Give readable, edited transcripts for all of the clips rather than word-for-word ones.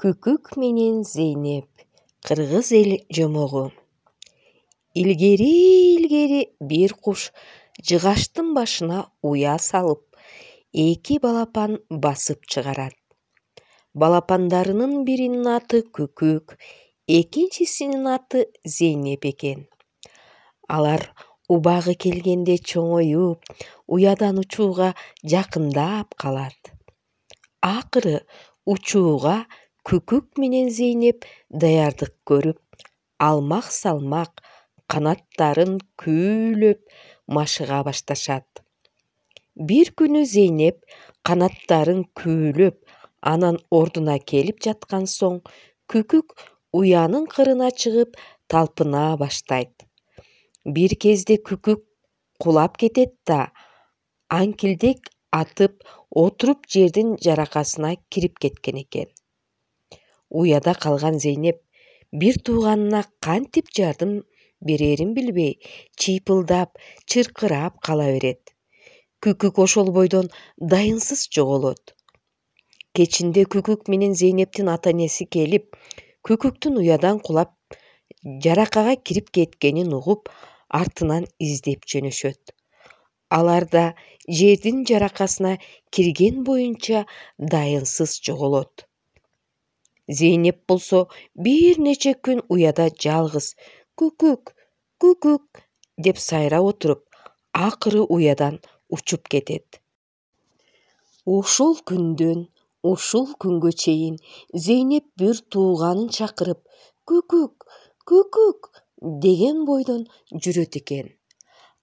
Күкүк менен Зейнеп. Кыргыз эл жомогу. Илгери бир куш жыгаштын башына уя салып, эки балапан басып чыгарат. Балапандарынын биринин аты Күкүк, экинчисинин аты Зейнеп экен. Алар убагы келгенде чоңоюп, уядан учууга жакындап калат. Акыры учууга Күкүк менен Зейнеп даярдык көрүп, алмак-салмак канаттарын күүлөп машыга башташат. Бир күнү Зейнеп канаттарын күүлөп, анан ордуна келип жаткан соң, Күкүк уянын кырына чыгып талпына баштайт. Бир кезде Күкүк кулап кетет да, аңкилдек атып отуруп жердин жаракасына кирип кеткен экен. Уяда калган Зейнеп бир тууганына кантип жардам берерин билбей, чыйпылдап, чыркырап кала берет. Күкүк ошол бойдон дайынсыз жоголот. Кечинде Күкүк менен Зейнептин ата-энеси келип, Күкүктүн уядан кулап жаракага кирип кеткенин угуп, артынан издеп жөнөшөт. Алар да жердин жаракасына кирген боюнча дайынсыз жоголот. Зейнеп болсо бир нече күн уяда жалгыз «Күкүк, Күкүк» деп сайрап отуруп, акыры уядан учуп кетет. Ушул күндөн ушул күнгө чейин Зейнеп бир тууганын чакырып «Күкүк, Күкүк» деген бойдон жүрөт экен.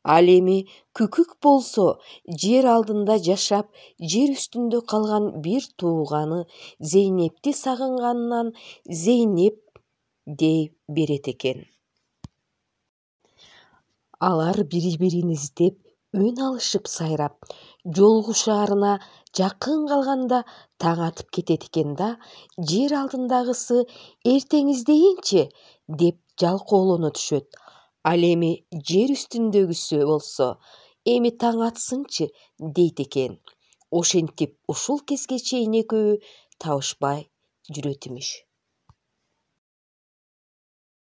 Ал эми Күкүк болсо жер алдында жашап, жер үстүндө калган бир тууганы Зейнепти сагынганынан Зейнеп дей берет экен. Алар бири-бирин издеп, үн алышып сайрап, жолугу шаарына жакын калганда таң атып кетет экен да, жер алдындагысы «Эртең издейинчи» деп жалкоолоно түшөт. Ал эми жер үстүндөгүсү болсо «Эми таң атсынчы» дейт экен. Ошентип ушул кезге чейин экөө табышпай жүрөт имиш.